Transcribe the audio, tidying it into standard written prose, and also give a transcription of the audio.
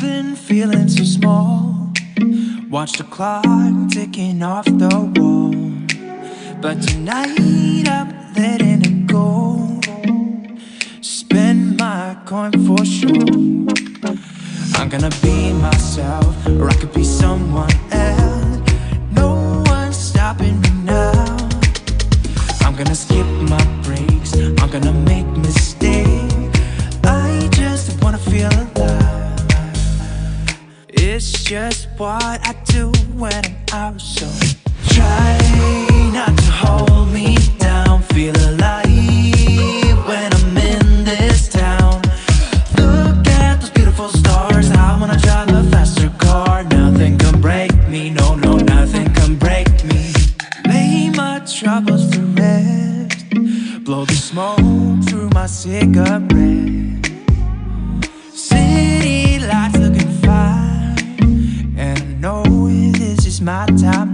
been feeling so small. Watch the clock ticking off the wall. But tonight I'm letting it go. Spend my coin for sure. I'm gonna be myself, or I could be someone else. No one's stopping me now. I'm gonna skip my breaks, I'm gonna make mistakes. I just wanna feel alive. It's just what I do when I'm out. So try not to hold me down. Feel alive when I'm in this town. Look at those beautiful stars. I wanna drive a faster car. Nothing can break me, no, no, nothing can break me. Lay my troubles to rest. Blow the smoke through my cigarette. City lights looking fine, and I know this is my time